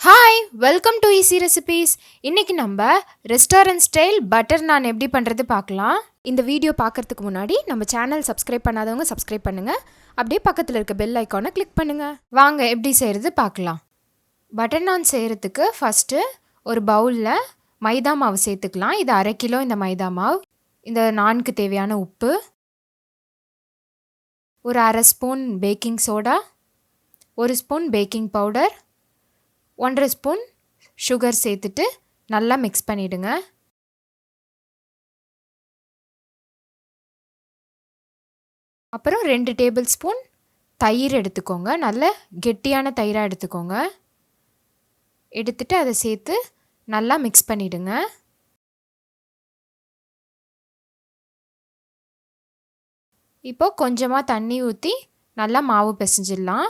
Hi welcome to easy recipes. இன்றைக்கி நம்ம restaurant style butter நான் எப்படி பண்ணுறது பார்க்கலாம். இந்த வீடியோ பார்க்குறதுக்கு முன்னாடி நம்ம சேனல் சப்ஸ்கிரைப் பண்ணாதவங்க சப்ஸ்கிரைப் பண்ணுங்கள். அப்படியே பக்கத்தில் இருக்க பெல் ஐக்கானை கிளிக் பண்ணுங்கள். வாங்க எப்படி செய்கிறது பார்க்கலாம். பட்டர் நான் செய்கிறதுக்கு ஃபஸ்ட்டு ஒரு பவுலில் மைதா மாவு சேர்த்துக்கலாம். இது 1/2 கிலோ இந்த மைதா மாவு. இந்த நான்கு தேவையான உப்பு, ஒரு 1/2 spoon baking soda, 1 spoon baking powder, 1/2 spoon sugar சேர்த்துட்டு நல்லா மிக்ஸ் பண்ணிவிடுங்க. அப்புறம் 2 டேபிள் ஸ்பூன் தயிர் எடுத்துக்கோங்க. நல்ல கெட்டியான தயிராக எடுத்துக்கோங்க. எடுத்துட்டு அதை சேர்த்து நல்லா மிக்ஸ் பண்ணிவிடுங்க. இப்போது கொஞ்சமாக தண்ணி ஊற்றி நல்லா மாவு பிசைஞ்சிடலாம்.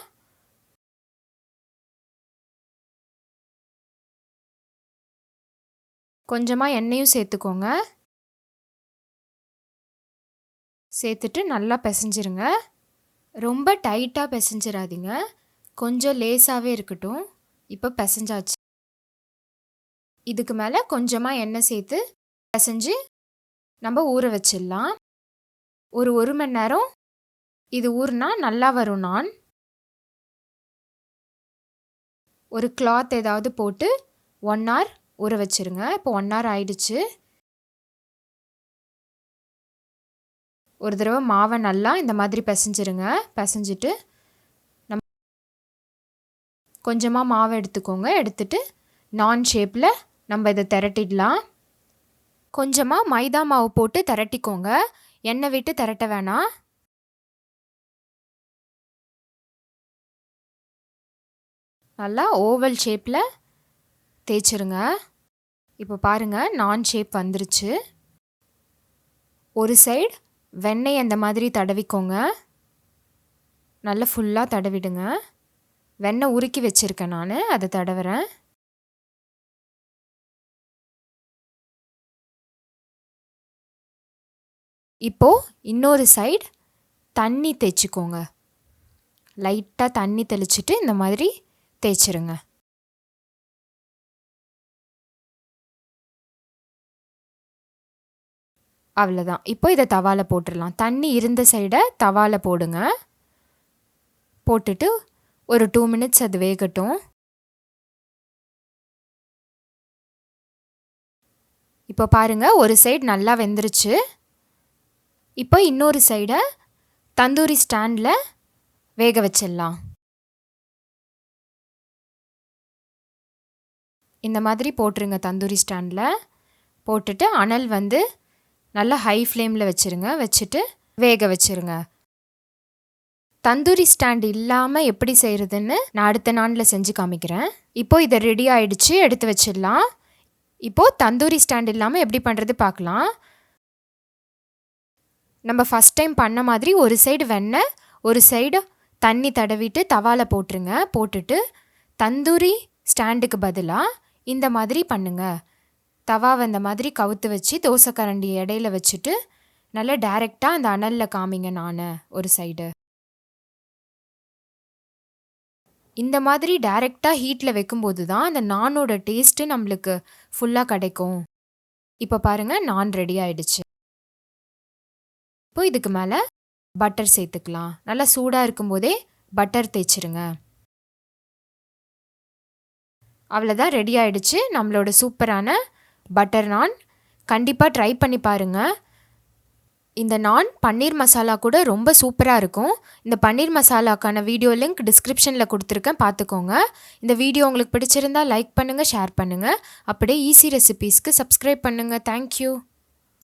கொஞ்சமாக எண்ணெயும் சேர்த்துக்கோங்க. சேர்த்துட்டு நல்லா பிசைஞ்சிருங்க. ரொம்ப டைட்டாக பிசைஞ்சிடாதீங்க, கொஞ்சம் லேசாகவே இருக்கட்டும். இப்போ பிசைஞ்சாச்சு. இதுக்கு மேலே கொஞ்சமாக எண்ணெய் சேர்த்து பிசைஞ்சு நம்ம ஊற வச்சிடலாம். ஒரு 1 மணி நேரம் இது ஊறினா நல்லா வரும். நான் ஒரு கிளாத் ஏதாவது போட்டு 1 hour ஊற வச்சுருங்க. இப்போ 1 hour ஆயிடுச்சு. ஒரு தடவை மாவை நல்லா இந்த மாதிரி பிசைஞ்சிருங்க. பிசைஞ்சிட்டு கொஞ்சமாக மாவை எடுத்துக்கோங்க. எடுத்துட்டு நான் ஷேப்பில் நம்ம இதை திரட்டிடலாம். கொஞ்சமாக மைதா மாவு போட்டு திரட்டிக்கோங்க. எண்ணெய் விட்டு திரட்ட வேணாம். நல்லா ஓவல் ஷேப்பில் தேய்ச்சிருங்க. இப்போ பாருங்கள், நான் ஷேப் வந்துருச்சு. ஒரு சைடு வெண்ணெய் அந்த மாதிரி தடவிக்கோங்க. நல்லா ஃபுல்லாக தடவிடுங்க. வெண்ணெய் உருக்கி வச்சுருக்கேன் நான், அதை தடவுறேன். இப்போது இன்னொரு சைடு தண்ணி தேய்ச்சிக்கோங்க. லைட்டாக தண்ணி தெளிச்சிட்டு இந்த மாதிரி தேய்ச்சிருங்க. அவ்வளோதான். இப்போ இதை தவாவில் போட்டுடலாம். தண்ணி இருந்த சைடை தவாவில் போடுங்க. போட்டுட்டு ஒரு 2 minutes அது வேகட்டும். இப்போ பாருங்கள், ஒரு சைடு நல்லா வெந்துருச்சு. இப்போ இன்னொரு சைடை தந்தூரி ஸ்டாண்டில் வேக வச்சிடலாம். இந்த மாதிரி போட்டுருங்க. தந்தூரி ஸ்டாண்டில் போட்டுட்டு அனல் வந்து நல்லா ஹை ஃப்ளேமில் வச்சுருங்க. வச்சுட்டு வேக வச்சுருங்க. தந்தூரி ஸ்டாண்ட் இல்லாமல் எப்படி செய்கிறதுன்னு நான் அடுத்த நாளில் செஞ்சு காமிக்கிறேன். இப்போது இதை ரெடி ஆகிடுச்சு, எடுத்து வச்சிடலாம். இப்போது தந்தூரி ஸ்டாண்ட் இல்லாமல் எப்படி பண்ணுறது பார்க்கலாம். நம்ம ஃபஸ்ட் டைம் பண்ண மாதிரி ஒரு சைடு வெண்ணெய், ஒரு சைடு தண்ணி தடவிட்டு தவாவில் போட்டுருங்க. போட்டுட்டு தந்தூரி ஸ்டாண்டுக்கு பதிலாக இந்த மாதிரி பண்ணுங்கள். தவாவை இந்த மாதிரி கவுத்து வச்சு தோசை கரண்டி இடையில வச்சுட்டு நல்லா டைரெக்டாக அந்த அனலில் காமிங்க. நான் ஒரு சைடு இந்த மாதிரி டைரெக்டாக ஹீட்டில் வைக்கும்போது தான் அந்த நானோட டேஸ்ட்டு நம்மளுக்கு ஃபுல்லாக கிடைக்கும். இப்போ பாருங்கள், நான் ரெடி ஆயிடுச்சு. இப்போ இதுக்கு மேலே பட்டர் சேர்த்துக்கலாம். நல்லா சூடாக இருக்கும்போதே பட்டர் தேய்ச்சிருங்க. அவ்வளோதான், ரெடி ஆயிடுச்சு நம்மளோட சூப்பரான பட்டர் நான். கண்டிப்பாக ட்ரை பண்ணி பாருங்கள். இந்த நான் பன்னீர் மசாலா கூட ரொம்ப சூப்பராக இருக்கும். இந்த பன்னீர் மசாலாக்கான வீடியோ லிங்க் டிஸ்கிரிப்ஷனில் கொடுத்துருக்கேன், பார்த்துக்கோங்க. இந்த வீடியோ உங்களுக்கு பிடிச்சிருந்தால் லைக் பண்ணுங்கள், ஷேர் பண்ணுங்கள். அப்படியே ஈஸி ரெசிபீஸ்க்கு சப்ஸ்கிரைப் பண்ணுங்கள். தேங்க்யூ.